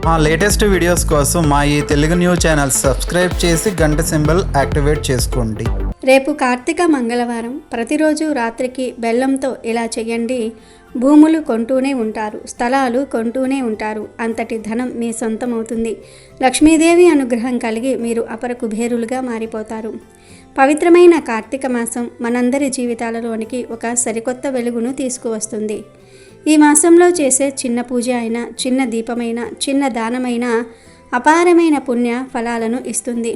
మా latest videos కోసం మా ఈ తెలుగు న్యూస్ ఛానల్ సబ్స్క్రైబ్ చేసి గంట సింబల్ యాక్టివేట్ చేసుకోండి. రేపు కార్తీక మంగళవారం. ప్రతిరోజు రాత్రికి బెల్లంతో ఇలా చేయండి. భూములు కొంటూనే ఉంటారు, స్థలాలు కొంటూనే ఉంటారు. అంతటి ధనం మీ సొంతమవుతుంది. లక్ష్మీదేవి అనుగ్రహం కలిగి మీరు అపర కుబేరులుగా మారిపోతారు. పవిత్రమైన కార్తీక మాసం మనందరి జీవితాలలోనికి ఒక సరికొత్త వెలుగును తీసుకువస్తుంది. ఈ మాసంలో చేసే చిన్న పూజ అయినా, చిన్న దీపమైన, చిన్న దానమైన అపారమైన పుణ్య ఫలాలను ఇస్తుంది.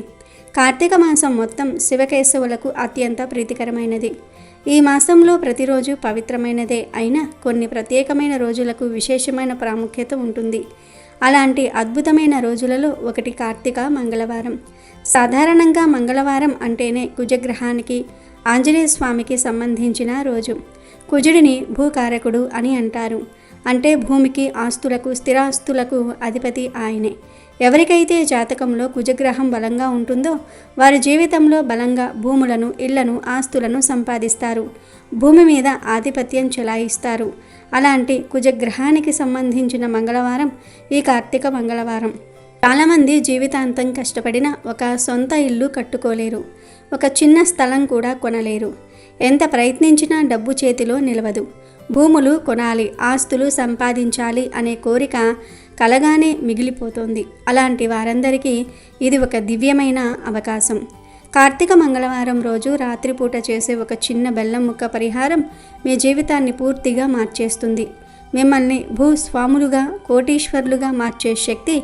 కార్తీక మాసం మొత్తం శివకేశవులకు అత్యంత ప్రీతికరమైనది. ఈ మాసంలో ప్రతిరోజు పవిత్రమైనదే అయినా కొన్ని ప్రత్యేకమైన రోజులకు విశేషమైన ప్రాముఖ్యత ఉంటుంది. అలాంటి అద్భుతమైన రోజులలో ఒకటి కార్తీక మంగళవారం. సాధారణంగా మంగళవారం అంటేనే కుజగ్రహానికి, ఆంజనేయ స్వామికి సంబంధించిన రోజు. కుజుడిని భూకారకుడు అని అంటారు. అంటే భూమికి, ఆస్తులకు, స్థిరాస్తులకు అధిపతి ఆయనే. ఎవరికైతే జాతకంలో కుజగ్రహం బలంగా ఉంటుందో వారి జీవితంలో బలంగా భూములను, ఇళ్లను, ఆస్తులను సంపాదిస్తారు. భూమి మీద ఆధిపత్యం చెలాయిస్తారు. అలాంటి కుజగ్రహానికి సంబంధించిన మంగళవారం ఈ కార్తీక మంగళవారం. చాలామంది జీవితాంతం కష్టపడిన ఒక సొంత ఇల్లు కట్టుకోలేరు, ఒక చిన్న స్థలం కూడా కొనలేరు. ఎంత ప్రయత్నించినా డబ్బు చేతిలో నిలవదు. భూములు కొనాలి, ఆస్తులు సంపాదించాలి అనే కోరిక కలగానే మిగిలిపోతుంది. అలాంటి వారందరికీ ఇది ఒక దివ్యమైన అవకాశం. కార్తీక మంగళవారం రోజు రాత్రిపూట చేసే ఒక చిన్న బెల్లం ముక్క పరిహారం మీ జీవితాన్ని పూర్తిగా మార్చేస్తుంది. మిమ్మల్ని భూస్వాములుగా, కోటీశ్వరులుగా మార్చే శక్తి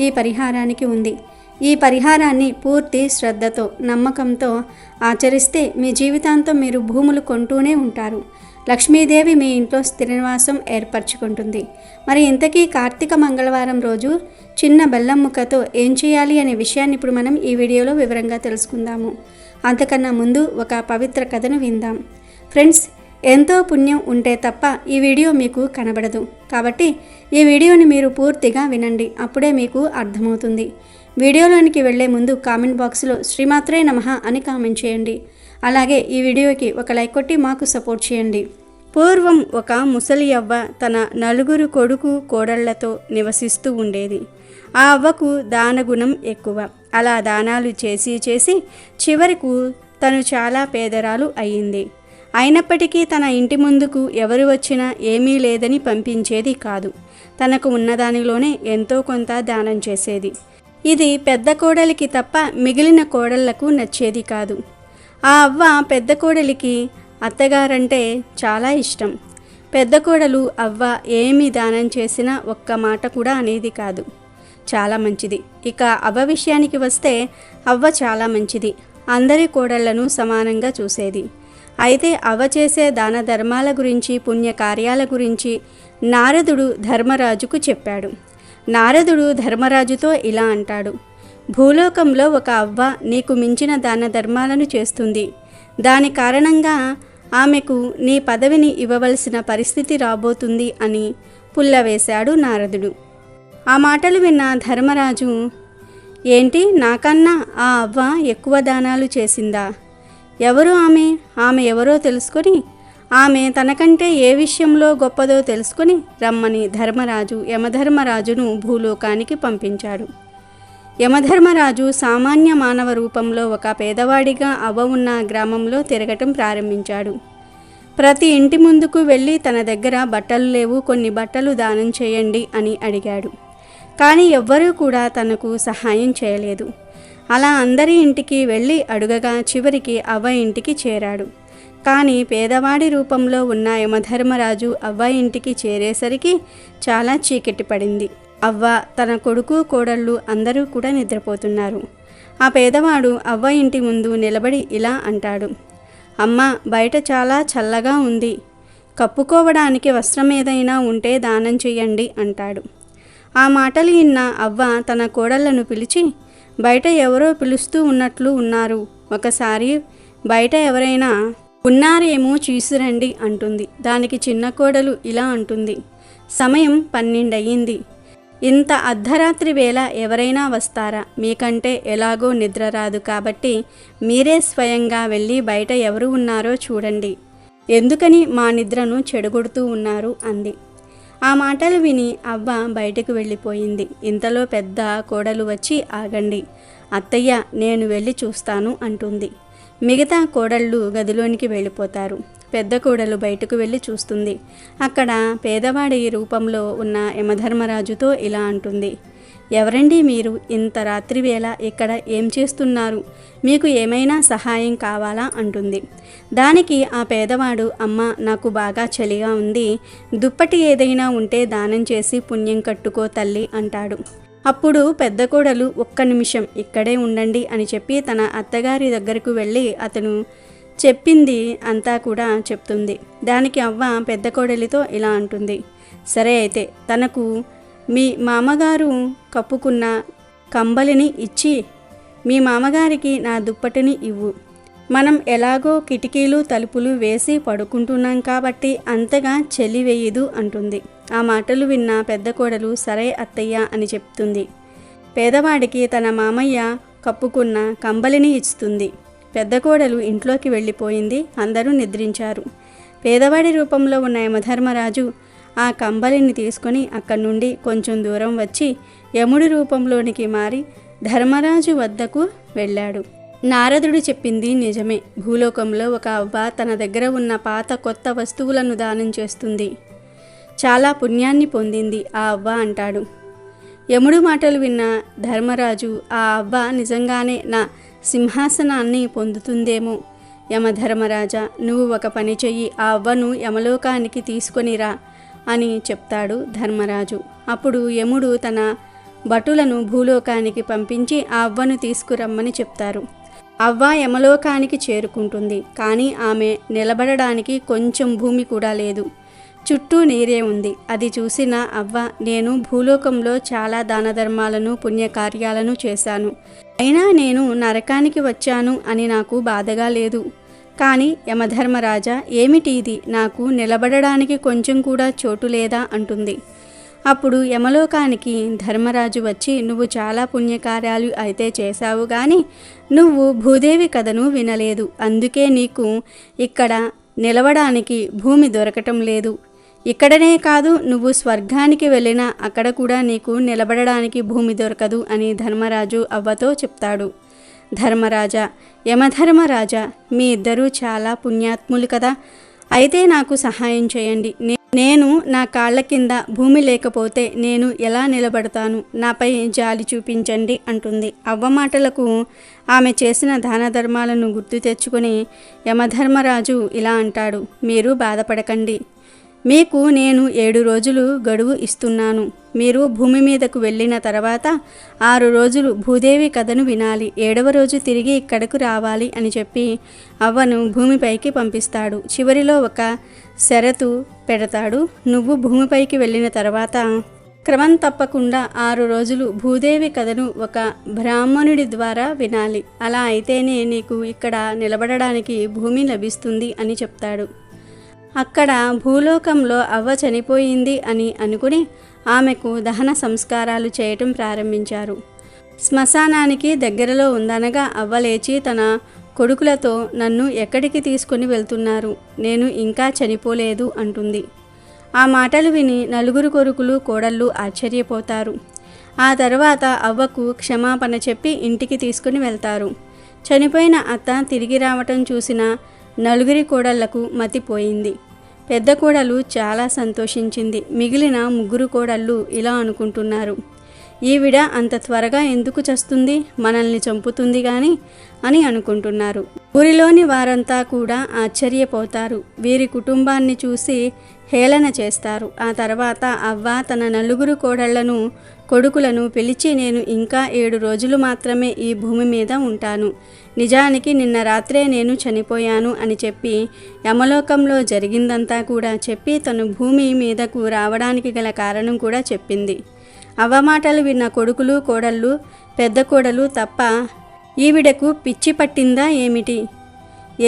ఈ పరిహారానికి ఉంది. ఈ పరిహారాన్ని పూర్తి శ్రద్ధతో, నమ్మకంతో ఆచరిస్తే మీ జీవితాంతం మీరు భూములు కొంటూనే ఉంటారు. లక్ష్మీదేవి మీ ఇంట్లో స్థిర నివాసం ఏర్పరచుకుంటుంది. మరి ఇంతకీ కార్తీక మంగళవారం రోజు చిన్న బెల్లం ముక్కతో ఏం చేయాలి అనే విషయాన్ని ఇప్పుడు మనం ఈ వీడియోలో వివరంగా తెలుసుకుందాము. అంతకన్నా ముందు ఒక పవిత్ర కథను విందాం. ఫ్రెండ్స్, ఎంతో పుణ్యం ఉంటే తప్ప ఈ వీడియో మీకు కనబడదు. కాబట్టి ఈ వీడియోని మీరు పూర్తిగా వినండి, అప్పుడే మీకు అర్థమవుతుంది. వీడియోలోనికి వెళ్లే ముందు కామెంట్ బాక్స్లో శ్రీమాత్రే నమః అని కామెంట్ చేయండి. అలాగే ఈ వీడియోకి ఒక లైక్ కొట్టి మాకు సపోర్ట్ చేయండి. పూర్వం ఒక ముసలి అవ్వ తన నలుగురు కొడుకు కోడళ్లతో నివసిస్తూ ఉండేది. ఆ అవ్వకు దానగుణం ఎక్కువ. అలా దానాలు చేసి చేసి చివరకు తను చాలా పేదరాలు అయ్యింది. అయినప్పటికీ తన ఇంటి ముందుకు ఎవరు వచ్చినా ఏమీ లేదని పంపించేది కాదు. తనకు ఉన్నదానిలోనే ఎంతో కొంత దానం చేసేది. ఇది పెద్ద కోడలికి తప్ప మిగిలిన కోడళ్లకు నచ్చేది కాదు. ఆ అవ్వ పెద్ద కోడలికి అత్తగారంటే చాలా ఇష్టం. పెద్ద కోడలు అవ్వ ఏమి దానం చేసినా ఒక్క మాట కూడా అనేది కాదు. చాలా మంచిది. ఇక అవ్వ విషయానికి వస్తే అవ్వ చాలా మంచిది. అందరి కోడళ్లను సమానంగా చూసేది. అయితే అవ్వ చేసే దాన ధర్మాల గురించి, పుణ్యకార్యాల గురించి నారదుడు ధర్మరాజుకు చెప్పాడు. నారదుడు ధర్మరాజుతో ఇలా అంటాడు: భూలోకంలో ఒక అవ్వ నీకు మించిన దాన ధర్మాలను చేస్తుంది. దాని కారణంగా ఆమెకు నీ పదవిని ఇవ్వవలసిన పరిస్థితి రాబోతుంది అని పుల్లవేశాడు నారదుడు. ఆ మాటలు విన్న ధర్మరాజు, ఏంటి, నాకన్నా ఆ అవ్వ ఎక్కువ దానాలు చేసిందా? ఎవరు ఆమె ఎవరో తెలుసుకొని, ఆమె తనకంటే ఏ విషయంలో గొప్పదో తెలుసుకొని రమ్మని ధర్మరాజు యమధర్మరాజును భూలోకానికి పంపించాడు. యమధర్మరాజు సామాన్య మానవ రూపంలో ఒక పేదవాడిగా అవ్వ ఉన్న గ్రామంలో తిరగటం ప్రారంభించాడు. ప్రతి ఇంటి ముందుకు వెళ్ళి తన దగ్గర బట్టలు లేవు, కొన్ని బట్టలు దానం చేయండి అని అడిగాడు. కానీ ఎవ్వరూ కూడా తనకు సహాయం చేయలేదు. అలా అందరి ఇంటికి వెళ్ళి అడుగగా చివరికి అవ్వ ఇంటికి చేరాడు. కానీ పేదవాడి రూపంలో ఉన్న యమధర్మరాజు అవ్వ ఇంటికి చేరేసరికి చాలా చీకటి పడింది. అవ్వ, తన కొడుకు, కోడళ్ళు అందరూ కూడా నిద్రపోతున్నారు. ఆ పేదవాడు అవ్వ ఇంటి ముందు నిలబడి ఇలా అంటాడు: అమ్మ, బయట చాలా చల్లగా ఉంది. కప్పుకోవడానికి వస్త్రం ఏదైనా ఉంటే దానం చెయ్యండి అంటాడు. ఆ మాటలు విన్న అవ్వ తన కోడళ్లను పిలిచి, బయట ఎవరో పిలుస్తూ ఉన్నట్లు ఉన్నారు, ఒకసారి బయట ఎవరైనా ఉన్నారేమో చూసిరండి అంటుంది. దానికి చిన్న కోడలు ఇలా అంటుంది: సమయం 12 అయ్యింది. ఇంత అర్ధరాత్రి వేళ ఎవరైనా వస్తారా? మీకంటే ఎలాగో నిద్ర రాదు కాబట్టి మీరే స్వయంగా వెళ్ళి బయట ఎవరు ఉన్నారో చూడండి. ఎందుకని మా నిద్రను చెడగొడుతూ ఉన్నారు అంది. ఆ మాటలు విని అవ్వ బయటకు వెళ్ళిపోయింది. ఇంతలో పెద్ద కోడలు వచ్చి, ఆగండి అత్తయ్య, నేను వెళ్ళి చూస్తాను అంటుంది. మిగతా కోడళ్ళు గదిలోనికి వెళ్ళిపోతారు. పెద్ద కోడలు బయటకు వెళ్ళి చూస్తుంది. అక్కడ పేదవాడి రూపంలో ఉన్న యమధర్మరాజుతో ఇలా అంటుంది, ఎవరండి మీరు? ఇంత రాత్రివేళ ఇక్కడ ఏం చేస్తున్నారు? మీకు ఏమైనా సహాయం కావాలా అంటుంది. దానికి ఆ పేదవాడు, అమ్మ, నాకు బాగా చలిగా ఉంది, దుప్పటి ఏదైనా ఉంటే దానం చేసి పుణ్యం కట్టుకో తల్లి అంటాడు. అప్పుడు పెద్ద కోడలు, ఒక్క నిమిషం ఇక్కడే ఉండండి అని చెప్పి తన అత్తగారి దగ్గరకు వెళ్ళి అతను చెప్పింది అంతా కూడా చెప్తుంది. దానికి అవ్వ పెద్ద కోడలితో ఇలా అంటుంది, సరే అయితే తనకు మీ మామగారు కప్పుకున్న కంబలిని ఇచ్చి మీ మామగారికి నా దుప్పటిని ఇవ్వు. మనం ఎలాగో కిటికీలు తలుపులు వేసి పడుకుంటున్నాం కాబట్టి అంతగా చలి వేయదు అంటుంది. ఆ మాటలు విన్న పెద్ద కోడలు సరే అత్తయ్య అని చెప్తుంది. పేదవాడికి తన మామయ్య కప్పుకున్న కంబలిని ఇస్తుంది. పెద్ద కోడలు ఇంట్లోకి వెళ్ళిపోయింది. అందరూ నిద్రించారు. పేదవాడి రూపంలో ఉన్న యమధర్మరాజు ఆ కంబలిని తీసుకొని అక్కడి నుండి కొంచెం దూరం వచ్చి యముడి రూపంలోనికి మారి ధర్మరాజు వద్దకు వెళ్ళాడు. నారదుడు చెప్పింది నిజమే. భూలోకంలో ఒక అవ్వ తన దగ్గర ఉన్న పాత కొత్త వస్తువులను దానం చేస్తుంది. చాలా పుణ్యాన్ని పొందింది ఆ అవ్వ అంటాడు. యముడు మాటలు విన్న ధర్మరాజు, ఆ అవ్వ నిజంగానే నా సింహాసనాన్ని పొందుతుందేమో. యమధర్మరాజా, నువ్వు ఒక పని చెయ్యి, ఆ అవ్వను యమలోకానికి తీసుకొనిరా అని చెప్తాడు ధర్మరాజు. అప్పుడు యముడు తన భటులను భూలోకానికి పంపించి ఆ అవ్వను తీసుకురమ్మని చెప్తారు. అవ్వ యమలోకానికి చేరుకుంటుంది. కానీ ఆమె నిలబడడానికి కొంచెం భూమి కూడా లేదు. చుట్టూ నీరే ఉంది. అది చూసిన అవ్వ, నేను భూలోకంలో చాలా దాన ధర్మాలను పుణ్యకార్యాలను చేశాను, అయినా నేను నరకానికి వచ్చాను అని నాకు బాధగా లేదు. కానీ యమధర్మరాజా, ఏమిటి ఇది? నాకు నిలబడడానికి కొంచెం కూడా చోటు లేదా అంటుంది. అప్పుడు యమలోకానికి ధర్మరాజు వచ్చి, నువ్వు చాలా పుణ్యకార్యాలు అయితే చేశావు, కానీ నువ్వు భూదేవి కథను వినలేదు, అందుకే నీకు ఇక్కడ నిలవడానికి భూమి దొరకటం లేదు. ఇక్కడనే కాదు, నువ్వు స్వర్గానికి వెళ్ళినా అక్కడ కూడా నీకు నిలబడడానికి భూమి దొరకదు అని ధర్మరాజు అవ్వతో చెప్తాడు. ధర్మరాజా, యమధర్మరాజా, మీ ఇద్దరూ చాలా పుణ్యాత్ములు కదా, అయితే నాకు సహాయం చేయండి. నేను నా కాళ్ళ కింద భూమి లేకపోతే నేను ఎలా నిలబడతాను? నాపై జాలి చూపించండి అంటుంది. అవ్వ మాటలకు ఆమె చేసిన దాన ధర్మాలను గుర్తు తెచ్చుకొని యమధర్మరాజు ఇలా అంటాడు, మీరు బాధపడకండి, మీకు నేను 7 రోజులు గడువు ఇస్తున్నాను. మీరు భూమి మీదకు వెళ్ళిన తర్వాత 6 రోజులు భూదేవి కథను వినాలి, 7వ రోజు తిరిగి ఇక్కడకు రావాలి అని చెప్పి అవ్వను భూమిపైకి పంపిస్తాడు. చివరిలో ఒక షరతు పెడతాడు, నువ్వు భూమిపైకి వెళ్ళిన తర్వాత క్రమం తప్పకుండా 6 రోజులు భూదేవి కథను ఒక బ్రాహ్మణుడి ద్వారా వినాలి. అలా అయితేనే నీకు ఇక్కడ నిలబడడానికి భూమి లభిస్తుంది అని చెప్తాడు. అక్కడ భూలోకంలో అవ్వ చనిపోయింది అని అనుకుని ఆమెకు దహన సంస్కారాలు చేయటం ప్రారంభించారు. శ్మశానానికి దగ్గరలో ఉందనగా అవ్వ లేచి తన కొడుకులతో, నన్ను ఎక్కడికి తీసుకుని వెళ్తున్నారు? నేను ఇంకా చనిపోలేదు అంటుంది. ఆ మాటలు విని 4 కొడుకులు కోడళ్ళు ఆశ్చర్యపోతారు. ఆ తర్వాత అవ్వకు క్షమాపణ చెప్పి ఇంటికి తీసుకుని వెళ్తారు. చనిపోయిన అత్త తిరిగి రావటం చూసిన 4 కోడళ్లకు మతిపోయింది. పెద్ద కోడలు చాలా సంతోషించింది. మిగిలిన 3 కోడళ్ళు ఇలా అనుకుంటున్నారు, ఈవిడ అంత త్వరగా ఎందుకు చస్తుంది? మనల్ని చంపుతుంది గాని అని అనుకుంటున్నారు. ఊరిలోని వారంతా కూడా ఆశ్చర్యపోతారు. వీరి కుటుంబాన్ని చూసి హేళన చేస్తారు. ఆ తర్వాత అవ్వ తన 4 కోడళ్లను కొడుకులను పిలిచి, నేను ఇంకా 7 రోజులు మాత్రమే ఈ భూమి మీద ఉంటాను, నిజానికి నిన్న రాత్రే నేను చనిపోయాను అని చెప్పి యమలోకంలో జరిగిందంతా కూడా చెప్పి తను భూమి మీదకు రావడానికి గల కారణం కూడా చెప్పింది. అవ్వ మాటలు విన్న కొడుకులు కోడళ్ళు, పెద్ద కోడలు తప్ప, ఈవిడకు పిచ్చి పట్టిందా ఏమిటి?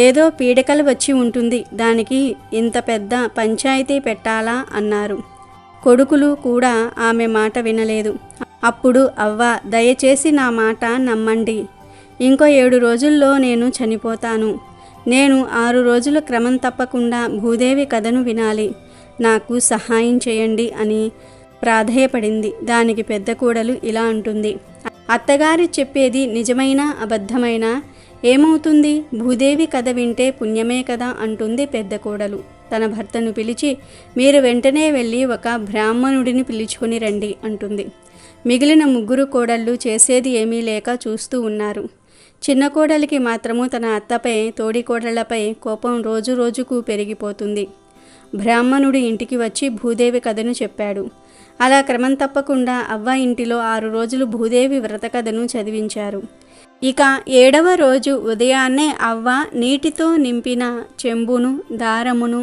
ఏదో పీడకలు వచ్చి ఉంటుంది, దానికి ఇంత పెద్ద పంచాయతీ పెట్టాలా అన్నారు. కొడుకులు కూడా ఆమె మాట వినలేదు. అప్పుడు అవ్వ, దయచేసి నా మాట నమ్మండి, ఇంకో 7 రోజుల్లో నేను చనిపోతాను. నేను 6 రోజులు క్రమం తప్పకుండా భూదేవి కథను వినాలి. నాకు సహాయం చేయండి అని ప్రాధేయపడింది. దానికి పెద్ద కోడలు ఇలా అంటుంది, అత్తగారు చెప్పేది నిజమైనా అబద్ధమైనా ఏమవుతుంది? భూదేవి కథ వింటే పుణ్యమే కదా అంటుంది పెద్ద కోడలు. తన భర్తను పిలిచి, మీరు వెంటనే వెళ్ళి ఒక బ్రాహ్మణుడిని పిలుచుకుని రండి అంటుంది. మిగిలిన ముగ్గురు కోడళ్ళు చేసేది ఏమీ లేక చూస్తూ ఉన్నారు. చిన్న కోడలికి మాత్రము తన అత్తపై, తోడి కోడళ్లపై కోపం రోజు రోజుకు పెరిగిపోతుంది. బ్రాహ్మణుడు ఇంటికి వచ్చి భూదేవి కథను చెప్పాడు. అలా క్రమం తప్పకుండా అవ్వ ఇంటిలో 6 రోజులు భూదేవి వ్రత కథను చదివించారు. ఇక 7వ రోజు ఉదయాన్నే అవ్వ నీటితో నింపిన చెంబును, దారమును,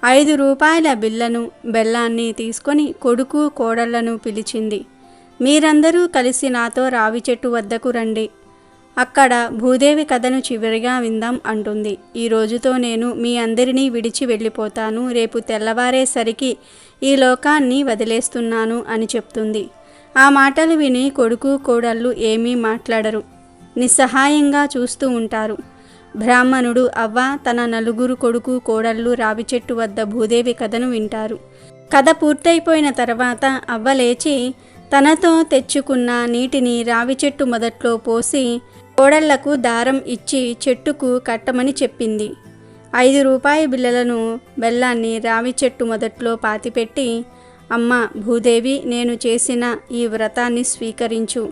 5 రూపాయల బిళ్ళను, బెల్లాన్ని తీసుకొని కొడుకు కోడళ్లను పిలిచింది. మీరందరూ కలిసి నాతో రావి చెట్టు వద్దకు రండి. అక్కడ భూదేవి కథను చివరిగా విందాం అంటుంది. ఈ రోజుతో నేను మీ అందరినీ విడిచి వెళ్ళిపోతాను. రేపు తెల్లవారేసరికి ఈ లోకాన్ని వదిలేస్తున్నాను అని చెప్తుంది. ఆ మాటలు విని కొడుకు కోడళ్ళు ఏమీ మాట్లాడరు. నిస్సహాయంగా చూస్తూ ఉంటారు. బ్రాహ్మణుడు, అవ్వ, తన 4 కొడుకు కోడళ్ళు రావి చెట్టు వద్ద భూదేవి కథను వింటారు. కథ పూర్తయిపోయిన తర్వాత అవ్వ లేచి తనతో తెచ్చుకున్న నీటిని రావి చెట్టు మొదట్లో పోసి కోడళ్లకు దారం ఇచ్చి చెట్టుకు కట్టమని చెప్పింది. 5 రూపాయి బిళ్ళలను, బెల్లాన్ని రావి చెట్టు మొదట్లో పాతిపెట్టి, అమ్మ భూదేవి, నేను చేసిన ఈ వ్రతాన్ని స్వీకరించు.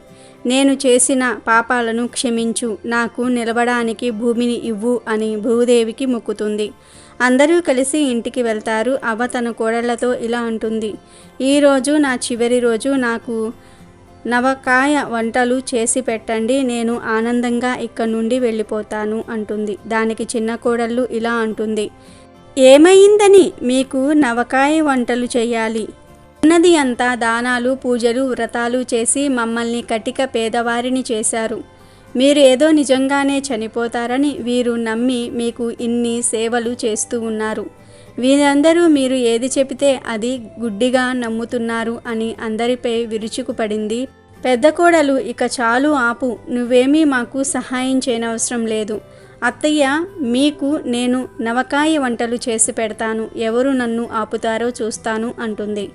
నేను చేసిన పాపాలను క్షమించు. నాకు నిలబడానికి భూమిని ఇవ్వు అని భూదేవికి మొక్కుతుంది. అందరూ కలిసి ఇంటికి వెళ్తారు. అవ్వ తన కోడళ్లతో ఇలా అంటుంది, ఈరోజు నా చివరి రోజు. నాకు నవకాయ వంటలు చేసి పెట్టండి. నేను ఆనందంగా ఇక్కడి నుండి వెళ్ళిపోతాను అంటుంది. దానికి చిన్న కోడళ్ళు ఇలా అంటుంది, ఏమైందని మీకు నవకాయ వంటలు చేయాలి? ఉన్నది అంతా దానాలు, పూజలు, వ్రతాలు చేసి మమ్మల్ని కటిక పేదవారిని చేశారు. మీరు ఏదో నిజంగానే చనిపోతారని వీరు నమ్మి మీకు ఇన్ని సేవలు చేస్తూ ఉన్నారు. వీరందరూ మీరు ఏది చెబితే అది గుడ్డిగా నమ్ముతున్నారు అని అందరిపై విరుచుకుపడింది. పెద్ద కోడలు, ఇక చాలు ఆపు. నువ్వేమీ మాకు సహాయం చేయనవసరం లేదు. అత్తయ్య, మీకు నేను నవకాయ వంటలు చేసి పెడతాను. ఎవరు నన్ను ఆపుతారో చూస్తాను అంటుంది.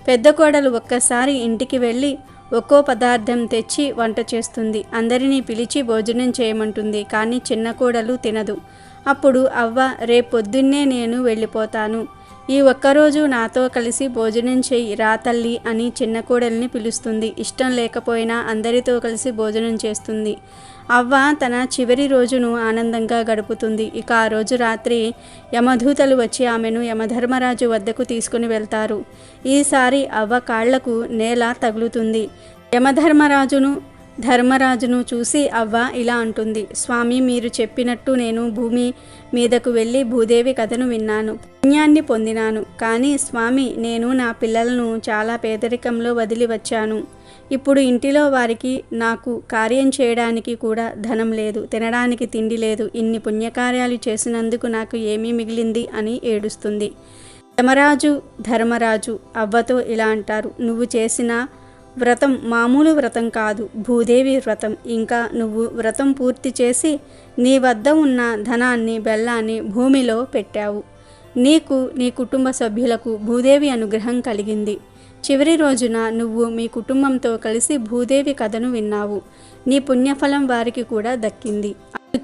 పెద్ద కోడలు ఒక్కసారి ఇంటికి వెళ్ళి ఒక్కో పదార్థం తెచ్చి వంట చేస్తుంది. అందరినీ పిలిచి భోజనం చేయమంటుంది. కానీ చిన్న కోడలు తినదు. అప్పుడు అవ్వ, రేపొద్దున్నే నేను వెళ్ళిపోతాను. ఈ ఒక్కరోజు నాతో కలిసి భోజనం చెయ్యి రా తల్లి అని చిన్న కోడల్ని పిలుస్తుంది. ఇష్టం లేకపోయినా అందరితో కలిసి భోజనం చేస్తుంది. అవ్వ తన చివరి రోజును ఆనందంగా గడుపుతుంది. ఇక ఆ రోజు రాత్రి యమదూతలు వచ్చి ఆమెను యమధర్మరాజు వద్దకు తీసుకుని వెళ్తారు. ఈసారి అవ్వ కాళ్లకు నేల తగులుతుంది. ధర్మరాజును చూసి అవ్వ ఇలా అంటుంది, స్వామి, మీరు చెప్పినట్టు నేను భూమి మీదకు వెళ్ళి భూదేవి కథను విన్నాను, పుణ్యాన్ని పొందినాను. కానీ స్వామి, నేను నా పిల్లలను చాలా పేదరికంలో వదిలి వచ్చాను. ఇప్పుడు ఇంటిలో వారికి నాకు కార్యం చేయడానికి కూడా ధనం లేదు, తినడానికి తిండి లేదు. ఇన్ని పుణ్యకార్యాలు చేసినందుకు నాకు ఏమీ మిగిలింది అని ఏడుస్తుంది. ధర్మరాజు అవ్వతో ఇలా అంటారు, నువ్వు చేసిన వ్రతం మామూలు వ్రతం కాదు, భూదేవి వ్రతం. ఇంకా నువ్వు వ్రతం పూర్తి చేసి నీ వద్ద ఉన్న ధనాన్ని, బెల్లాన్ని భూమిలో పెట్టావు. నీకు, నీ కుటుంబ సభ్యులకు భూదేవి అనుగ్రహం కలిగింది. చివరి రోజున నువ్వు మీ కుటుంబంతో కలిసి భూదేవి కథను విన్నావు. నీ పుణ్యఫలం వారికి కూడా దక్కింది.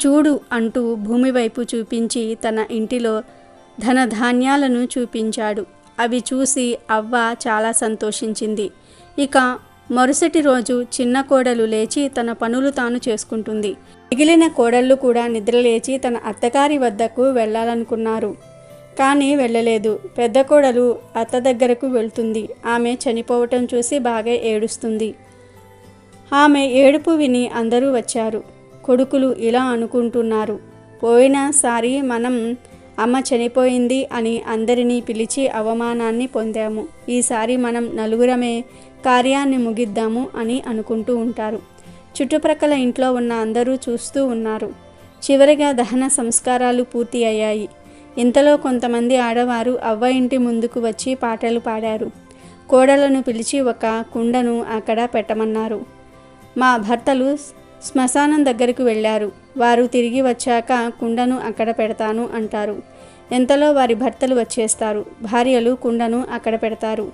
చూడు అంటూ భూమి వైపు చూపించి తన ఇంటిలో ధనధాన్యాలను చూపించాడు. అవి చూసి అవ్వ చాలా సంతోషించింది. ఇక మరుసటి రోజు చిన్న కోడలు లేచి తన పనులు తాను చేసుకుంటుంది. మిగిలిన కోడళ్ళు కూడా నిద్రలేచి తన అత్తగారి వద్దకు వెళ్ళాలనుకున్నారు, కానీ వెళ్ళలేదు. పెద్ద కోడలు అత్త దగ్గరకు వెళ్తుంది. ఆమె చనిపోవటం చూసి బాగా ఏడుస్తుంది. ఆమె ఏడుపు విని అందరూ వచ్చారు. కొడుకులు ఇలా అనుకుంటున్నారు, పోయినసారి మనం అమ్మ చనిపోయింది అని అందరినీ పిలిచి అవమానాన్ని పొందాము. ఈసారి మనం నలుగురమే కార్యాన్ని ముగిద్దాము అని అనుకుంటూ ఉంటారు. చుట్టుప్రక్కల ఇంట్లో ఉన్న అందరూ చూస్తూ ఉన్నారు. చివరిగా దహన సంస్కారాలు పూర్తి అయ్యాయి. ఇంతలో కొంతమంది ఆడవారు అవ్వ ఇంటి ముందుకు వచ్చి పాటలు పాడారు. కోడలను పిలిచి ఒక కుండను అక్కడ పెట్టమన్నారు. మా భర్తలు శ్మశానం దగ్గరకు వెళ్ళారు. వారు తిరిగి వచ్చాక కుండను అక్కడ పెడతాను అంటారు. ఎంతలో వారి భర్తలు వచ్చేస్తారు. భార్యలు కుండను అక్కడ పెడతారు.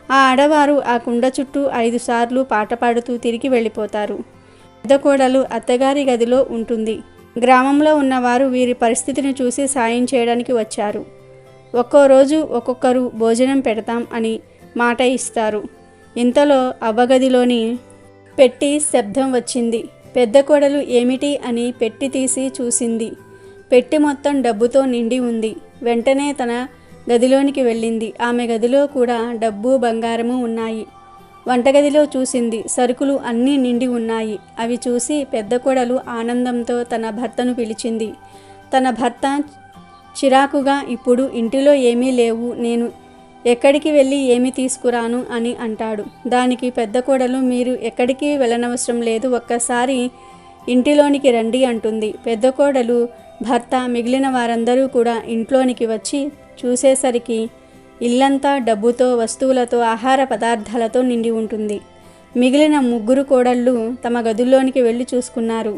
ఆ ఆడవారు ఆ కుండ చుట్టూ 5 సార్లు పాట పాడుతూ తిరిగి వెళ్ళిపోతారు. పెద్ద కోడలు అత్తగారి గదిలో ఉంటుంది. గ్రామంలో ఉన్నవారు వీరి పరిస్థితిని చూసి సాయం చేయడానికి వచ్చారు. ఒక్కో రోజు ఒక్కొక్కరు భోజనం పెడతాం అని మాట ఇస్తారు. ఇంతలో అవ్వగదిలోని పెట్టి శబ్దం వచ్చింది. పెద్ద కోడలు ఏమిటి అని పెట్టి తీసి చూసింది. పెట్టి మొత్తం డబ్బుతో నిండి ఉంది. వెంటనే తన గదిలోనికి వెళ్ళింది. ఆమె గదిలో కూడా డబ్బు బంగారము ఉన్నాయి. వంటగదిలో చూసింది. సరుకులు అన్నీ నిండి ఉన్నాయి. అవి చూసి పెద్ద కోడలు ఆనందంతో తన భర్తను పిలిచింది. తన భర్త చిరాకుగా, ఇప్పుడు ఇంటిలో ఏమీ లేవు, నేను ఎక్కడికి వెళ్ళి ఏమి తీసుకురాను అని అంటాడు. దానికి పెద్ద కోడలు, మీరు ఎక్కడికి వెళ్ళనవసరం లేదు, ఒక్కసారి ఇంటిలోనికి రండి అంటుంది. పెద్ద కోడలు భర్త మిగిలిన వారందరూ కూడా ఇంట్లోనికి వచ్చి చూసేసరికి ఇల్లంతా డబ్బుతో, వస్తువులతో, ఆహార పదార్థాలతో నిండి ఉంటుంది. మిగిలిన 3 కోడళ్ళు తమ గదుల్లోనికి వెళ్ళి చూసుకున్నారు.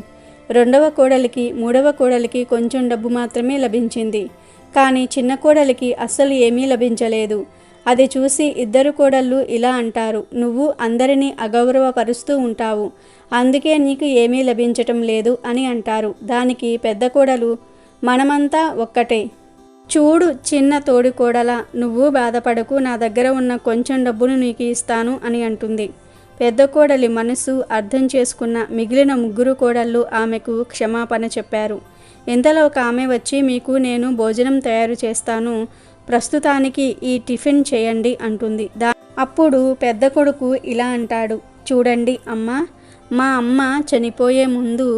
2వ కోడలికి, 3వ కోడలికి కొంచెం డబ్బు మాత్రమే లభించింది. కానీ చిన్న కోడలికి అస్సలు ఏమీ లభించలేదు. అది చూసి 2 కోడళ్ళు ఇలా అంటారు, నువ్వు అందరినీ అగౌరవపరుస్తూ ఉంటావు, అందుకే నీకు ఏమీ లభించటం లేదు అని అంటారు. దానికి పెద్ద కోడలు, మనమంతా ఒక్కటే, చూడు చిన్న తోడి కోడలా, నువ్వు బాధపడకు, నా దగ్గర ఉన్న కొంచెం డబ్బును నీకు ఇస్తాను అని అంటుంది. పెద్ద కోడలి మనసు అర్థం చేసుకున్న మిగిలిన 3 కోడళ్ళు ఆమెకు క్షమాపణ చెప్పారు. ఇంతలో ఒక ఆమె వచ్చి, మీకు నేను భోజనం తయారు చేస్తాను, ప్రస్తుతానికి ఈ టిఫిన్ చేయండి అంటుంది. అప్పుడు పెద్ద కొడుకు ఇలా అంటాడు, చూడండి అమ్మా, మా అమ్మ చనిపోయే ముందు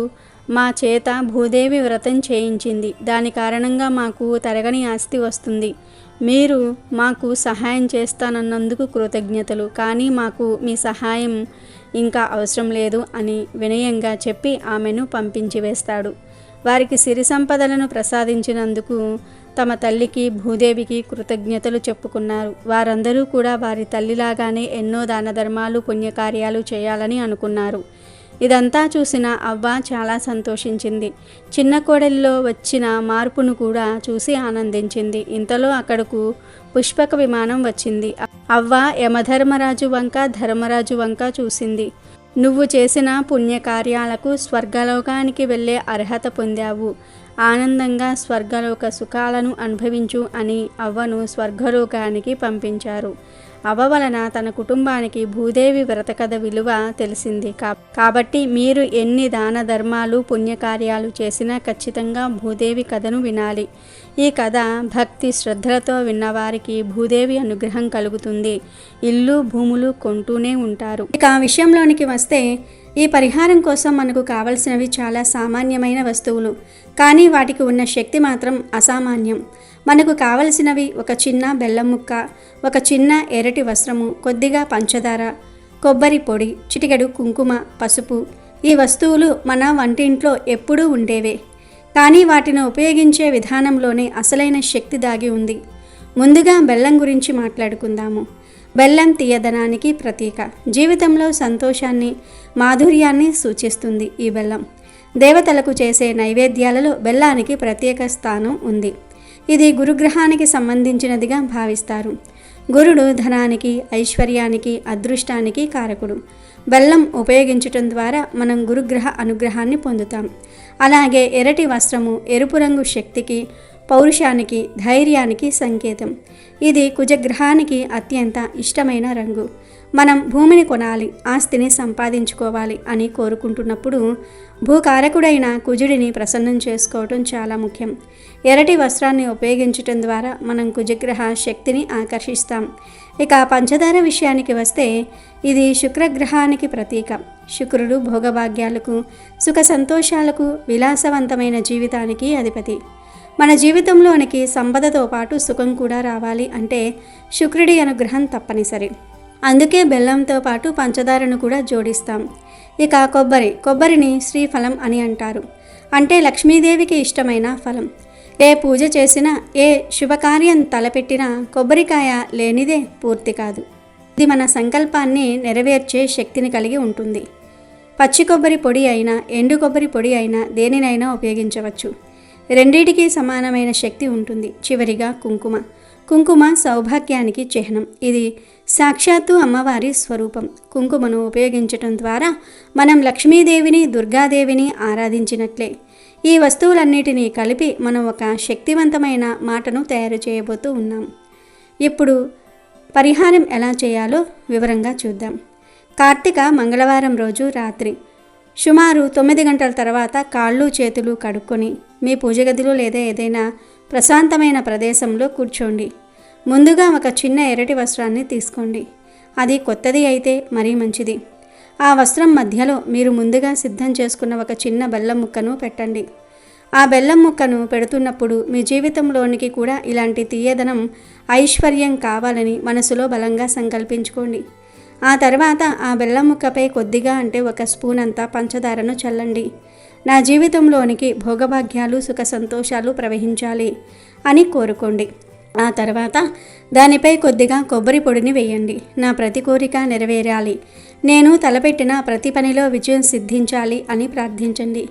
మా చేత భూదేవి వ్రతం చేయించింది. దాని కారణంగా మాకు తరగని ఆస్తి వస్తుంది. మీరు మాకు సహాయం చేస్తానన్నందుకు కృతజ్ఞతలు, కానీ మాకు మీ సహాయం ఇంకా అవసరం లేదు అని వినయంగా చెప్పి ఆమెను పంపించి వేస్తాడు. వారికి సిరి సంపదలను ప్రసాదించినందుకు తమ తల్లికి, భూదేవికి కృతజ్ఞతలు చెప్పుకున్నారు. వారందరూ కూడా వారి తల్లిలాగానే ఎన్నో దాన ధర్మాలు, పుణ్యకార్యాలు చేయాలని అనుకున్నారు. ఇదంతా చూసిన అవ్వ చాలా సంతోషించింది. చిన్న కోడలిలో వచ్చిన మార్పును కూడా చూసి ఆనందించింది. ఇంతలో అక్కడకు పుష్పక విమానం వచ్చింది. అవ్వ యమధర్మరాజు వంక, ధర్మరాజు వంక చూసింది. నువ్వు చేసిన పుణ్యకార్యాలకు స్వర్గలోకానికి వెళ్ళే అర్హత పొందావు, ఆనందంగా స్వర్గలోక సుఖాలను అనుభవించు అని అవ్వను స్వర్గలోకానికి పంపించారు. అవ్వ వలన తన కుటుంబానికి భూదేవి వ్రత కథ విలువ తెలిసింది. కాబట్టి మీరు ఎన్ని దాన ధర్మాలు, పుణ్యకార్యాలు చేసినా ఖచ్చితంగా భూదేవి కథను వినాలి. ఈ కథ భక్తి శ్రద్ధలతో విన్నవారికి భూదేవి అనుగ్రహం కలుగుతుంది. ఇల్లు, భూములు కొంటూనే ఉంటారు. ఇక ఆ విషయంలోనికి వస్తే, ఈ పరిహారం కోసం మనకు కావలసినవి చాలా సామాన్యమైన వస్తువులు, కానీ వాటికి ఉన్న శక్తి మాత్రం అసామాన్యం. మనకు కావలసినవి ఒక చిన్న బెల్లం ముక్క, ఒక చిన్న ఎర్రటి వస్త్రము, కొద్దిగా పంచదార, కొబ్బరి పొడి, చిటికెడు కుంకుమ, పసుపు. ఈ వస్తువులు మన వంటింట్లో ఎప్పుడూ ఉండేవే, కానీ వాటిని ఉపయోగించే విధానంలోనే అసలైన శక్తి దాగి ఉంది. ముందుగా బెల్లం గురించి మాట్లాడుకుందాము. బెల్లం తీయదనానికి ప్రతీక. జీవితంలో సంతోషాన్ని, మాధుర్యాన్ని సూచిస్తుంది ఈ బెల్లం. దేవతలకు చేసే నైవేద్యాలలో బెల్లానికి ప్రత్యేక స్థానం ఉంది. ఇది గురుగ్రహానికి సంబంధించినదిగా భావిస్తారు. గురుడు ధనానికి, ఐశ్వర్యానికి, అదృష్టానికి కారకుడు. బెల్లం ఉపయోగించటం ద్వారా మనం గురుగ్రహ అనుగ్రహాన్ని పొందుతాం. అలాగే ఎర్రటి వస్త్రము ఎరుపు రంగు శక్తికి, పౌరుషానికి, ధైర్యానికి సంకేతం. ఇది కుజగ్రహానికి అత్యంత ఇష్టమైన రంగు. మనం భూమిని కొనాలి, ఆస్తిని సంపాదించుకోవాలి అని కోరుకుంటున్నప్పుడు భూకారకుడైన కుజుడిని ప్రసన్నం చేసుకోవటం చాలా ముఖ్యం. ఎర్రటి వస్త్రాన్ని ఉపయోగించటం ద్వారా మనం కుజగ్రహ శక్తిని ఆకర్షిస్తాం. ఇక పంచదార విషయానికి వస్తే, ఇది శుక్రగ్రహానికి ప్రతీక. శుక్రుడు భోగభాగ్యాలకు, సుఖ సంతోషాలకు, విలాసవంతమైన జీవితానికి అధిపతి. మన జీవితంలోనికి సంపదతో పాటు సుఖం కూడా రావాలి అంటే శుక్రుడి అనుగ్రహం తప్పనిసరి. అందుకే బెల్లంతో పాటు పంచదారను కూడా జోడిస్తాం. ఇక కొబ్బరిని శ్రీఫలం అని అంటారు. అంటే లక్ష్మీదేవికి ఇష్టమైన ఫలం. ఏ పూజ చేసినా, ఏ శుభకార్యం తలపెట్టినా కొబ్బరికాయ లేనిదే పూర్తి కాదు. ఇది మన సంకల్పాన్ని నెరవేర్చే శక్తిని కలిగి ఉంటుంది. పచ్చి కొబ్బరి పొడి అయినా, ఎండు కొబ్బరి పొడి అయినా దేనినైనా ఉపయోగించవచ్చు. రెండిటికి సమానమైన శక్తి ఉంటుంది. చివరిగా కుంకుమ. కుంకుమ సౌభాగ్యానికి చిహ్నం. ఇది సాక్షాత్తు అమ్మవారి స్వరూపం. కుంకుమను ఉపయోగించటం ద్వారా మనం లక్ష్మీదేవిని, దుర్గాదేవిని ఆరాధించినట్లే. ఈ వస్తువులన్నిటినీ కలిపి మనం ఒక శక్తివంతమైన మాటను తయారు చేయబోతూ ఉన్నాం. ఇప్పుడు పరిహారం ఎలా చేయాలో వివరంగా చూద్దాం. కార్తీక మంగళవారం రోజు రాత్రి సుమారు 9 గంటల తర్వాత కాళ్ళు చేతులు కడుక్కొని మీ పూజ గదిలో లేదా ఏదైనా ప్రశాంతమైన ప్రదేశంలో కూర్చోండి. ముందుగా ఒక చిన్న ఎర్రటి వస్త్రాన్ని తీసుకోండి. అది కొత్తది అయితే మరీ మంచిది. ఆ వస్త్రం మధ్యలో మీరు ముందుగా సిద్ధం చేసుకున్న ఒక చిన్న బెల్లం ముక్కను పెట్టండి. ఆ బెల్లం ముక్కను పెడుతున్నప్పుడు మీ జీవితంలోనికి కూడా ఇలాంటి తీయదనం, ఐశ్వర్యం కావాలని మనసులో బలంగా సంకల్పించుకోండి. ఆ తర్వాత ఆ బెల్లం ముక్కపై కొద్దిగా అంటే 1 స్పూన్ అంతా పంచదారను చల్లండి. నా జీవితంలోనికి భోగభాగ్యాలు, సుఖ సంతోషాలు ప్రవహించాలి అని కోరుకోండి. ఆ తర్వాత దానిపై కొద్దిగా కొబ్బరి పొడిని వేయండి. నా ప్రతి కోరిక నెరవేరాలి, నేను తలపెట్టిన ప్రతి పనిలో విజయం సిద్ధించాలి అని ప్రార్థించండి.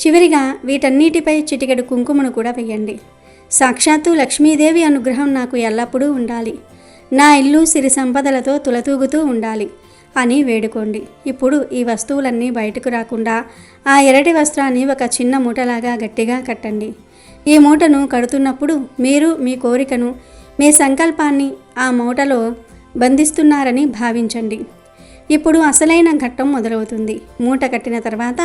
చివరిగా వీటన్నిటిపై చిటికెడు కుంకుమను కూడా వేయండి. సాక్షాత్తు లక్ష్మీదేవి అనుగ్రహం నాకు ఎల్లప్పుడూ ఉండాలి, నా ఇల్లు సిరి సంపదలతో తులతూగుతూ ఉండాలి అని వేడుకోండి. ఇప్పుడు ఈ వస్తువులన్నీ బయటకు రాకుండా ఆ ఎర్రటి వస్త్రాన్ని ఒక చిన్న మూటలాగా గట్టిగా కట్టండి. ఈ మూటను కడుతున్నప్పుడు మీరు మీ కోరికను, మీ సంకల్పాన్ని ఆ మూటలో బంధిస్తున్నారని భావించండి. ఇప్పుడు అసలైన ఘట్టం మొదలవుతుంది. మూట కట్టిన తర్వాత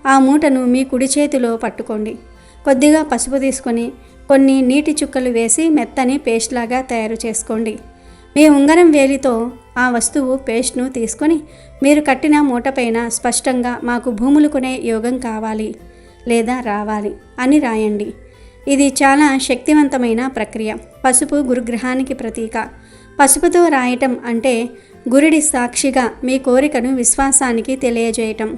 ఆ మూటను మీ కుడి చేతిలో పట్టుకోండి. కొద్దిగా పసుపు తీసుకొని కొన్ని నీటి చుక్కలు వేసి మెత్తని పేస్ట్ లాగా తయారు చేసుకోండి. మీ ఉంగరం వేలితో ఆ వస్తువు పేస్ట్ను తీసుకొని మీరు కట్టిన మూటపైన స్పష్టంగా మాకు భూములు కొనే యోగం కావాలి లేదా రావాలి అని రాయండి. ఇది చాలా శక్తివంతమైన ప్రక్రియ. పసుపు గురుగ్రహానికి ప్రతీక. పసుపుతో రాయటం అంటే గురుడి సాక్షిగా మీ కోరికను విశ్వాసానికి తెలియజేయటం.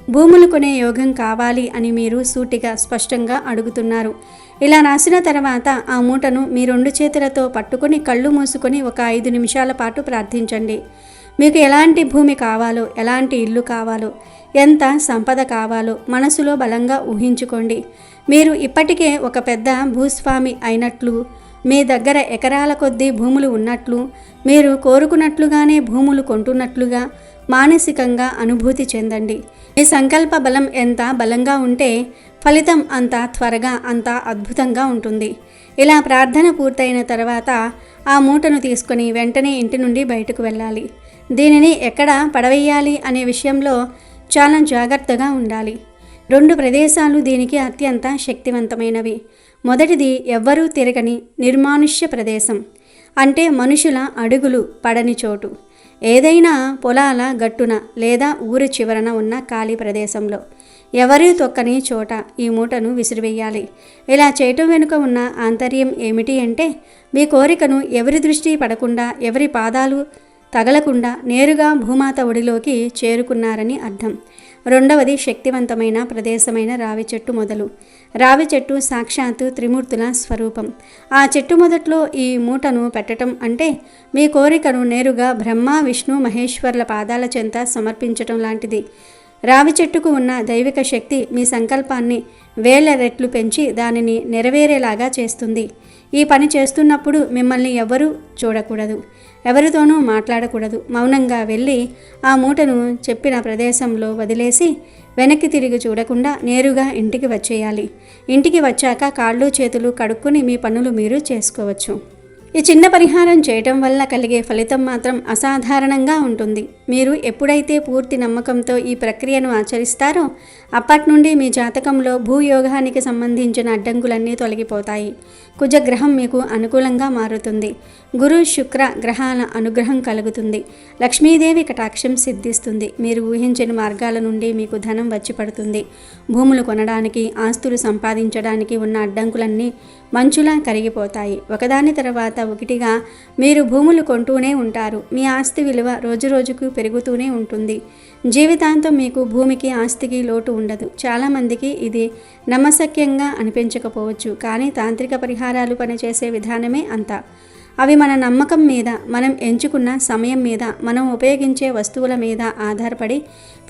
భూములు కొనే యోగం కావాలి అని మీరు సూటిగా స్పష్టంగా అడుగుతున్నారు. ఇలా రాసిన తర్వాత ఆ మూటను మీ 2 చేతులతో పట్టుకొని కళ్ళు మూసుకొని ఒక 5 నిమిషాల పాటు ప్రార్థించండి. మీకు ఎలాంటి భూమి కావాలో, ఎలాంటి ఇల్లు కావాలో, ఎంత సంపద కావాలో మనసులో బలంగా ఊహించుకోండి. మీరు ఇప్పటికే ఒక పెద్ద భూస్వామి అయినట్లు, మీ దగ్గర ఎకరాల కొద్దీ భూములు ఉన్నట్లు, మీరు కోరుకున్నట్లుగానే భూములు కొంటున్నట్లుగా మానసికంగా అనుభూతి చెందండి. మీ సంకల్ప బలం ఎంత బలంగా ఉంటే ఫలితం అంత త్వరగా, అంత అద్భుతంగా ఉంటుంది. ఇలా ప్రార్థన పూర్తయిన తర్వాత ఆ మూటను తీసుకొని వెంటనే ఇంటి నుండి బయటకు వెళ్ళాలి. దీనిని ఎక్కడ పడవేయాలి అనే విషయంలో చాలా జాగ్రత్తగా ఉండాలి. 2 ప్రదేశాలు దీనికి అత్యంత శక్తివంతమైనవి. మొదటిది ఎవ్వరూ తిరగని నిర్మానుష్య ప్రదేశం, అంటే మనుషుల అడుగులు పడని చోటు. ఏదైనా పొలాల గట్టున లేదా ఊరి చివరన ఉన్న ఖాళీ ప్రదేశంలో ఎవరూ తొక్కని చోట ఈ మూటను విసిరివేయాలి. ఇలా చేయటం వెనుక ఉన్న ఆంతర్యం ఏమిటి అంటే మీ కోరికను ఎవరి దృష్టి పడకుండా, ఎవరి పాదాలు తగలకుండా నేరుగా భూమాత ఒడిలోకి చేరుకున్నారని అర్థం. రెండవది శక్తివంతమైన ప్రదేశమైన రావి చెట్టు మొదలు. రావి చెట్టు సాక్షాత్తు త్రిమూర్తుల స్వరూపం. ఆ చెట్టు మొదట్లో ఈ మూటను పెట్టడం అంటే మీ కోరికను నేరుగా బ్రహ్మ, విష్ణు, మహేశ్వర్ల పాదాల చెంత సమర్పించటం లాంటిది. రావి చెట్టుకు ఉన్న దైవిక శక్తి మీ సంకల్పాన్ని 1000 రెట్లు పెంచి దానిని నెరవేరేలాగా చేస్తుంది. ఈ పని చేస్తున్నప్పుడు మిమ్మల్ని ఎవ్వరూ చూడకూడదు, ఎవరితోనూ మాట్లాడకూడదు. మౌనంగా వెళ్ళి ఆ మూటను చెప్పిన ప్రదేశంలో వదిలేసి వెనక్కి తిరిగి చూడకుండా నేరుగా ఇంటికి వచ్చేయాలి. ఇంటికి వచ్చాక కాళ్ళు చేతులు కడుక్కొని మీ పనులు మీరు చేసుకోవచ్చు. ఈ చిన్న పరిహారం చేయటం వల్ల కలిగే ఫలితం మాత్రం అసాధారణంగా ఉంటుంది. మీరు ఎప్పుడైతే పూర్తి నమ్మకంతో ఈ ప్రక్రియను ఆచరిస్తారో అప్పటి నుండి మీ జాతకంలో భూయోగానికి సంబంధించిన అడ్డంకులన్నీ తొలగిపోతాయి. కుజగ్రహం మీకు అనుకూలంగా మారుతుంది. గురు, శుక్ర గ్రహాల అనుగ్రహం కలుగుతుంది. లక్ష్మీదేవి కటాక్షం సిద్ధిస్తుంది. మీరు ఊహించని మార్గాల నుండి మీకు ధనం వచ్చి పడుతుంది. భూములు కొనడానికి, ఆస్తులు సంపాదించడానికి ఉన్న అడ్డంకులన్నీ మంచులా కరిగిపోతాయి. ఒకదాని తర్వాత ఒకటిగా మీరు భూములు కొంటూనే ఉంటారు. మీ ఆస్తి విలువ రోజురోజుకు పెరుగుతూనే ఉంటుంది. జీవితాంతం మీకు భూమికి, ఆస్తికి లోటు ఉండదు. చాలామందికి ఇది నమ్మశక్యంగా అనిపించకపోవచ్చు, కానీ తాంత్రిక పరిహారాలు పనిచేసే విధానమే అంతా. అవి మన నమ్మకం మీద, మనం ఎంచుకున్న సమయం మీద, మనం ఉపయోగించే వస్తువుల మీద ఆధారపడి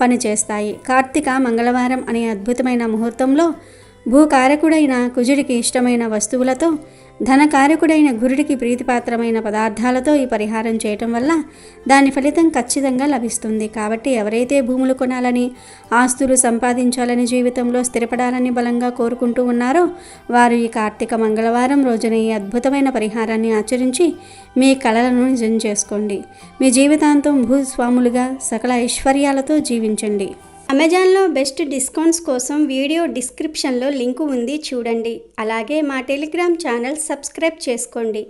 పనిచేస్తాయి. కార్తీక మంగళవారం అనే అద్భుతమైన ముహూర్తంలో భూకారకుడైన కుజుడికి ఇష్టమైన వస్తువులతో, ధనకారకుడైన గురుడికి ప్రీతిపాత్రమైన పదార్థాలతో ఈ పరిహారం చేయటం వల్ల దాని ఫలితం ఖచ్చితంగా లభిస్తుంది. కాబట్టి ఎవరైతే భూములు కొనాలని, ఆస్తులు సంపాదించాలని, జీవితంలో స్థిరపడాలని బలంగా కోరుకుంటూ ఉన్నారో వారు ఈ కార్తీక మంగళవారం రోజున ఈ అద్భుతమైన పరిహారాన్ని ఆచరించి మీ కలలను నిజం చేసుకోండి. మీ జీవితాంతం భూస్వాములుగా సకల ఐశ్వర్యాలతో జీవించండి. అమెజాన్లో బెస్ట్ డిస్కౌంట్స్ కోసం వీడియో డిస్క్రిప్షన్లో లింకు ఉంది, చూడండి. అలాగే మా టెలిగ్రామ్ ఛానల్ సబ్స్క్రైబ్ చేసుకోండి.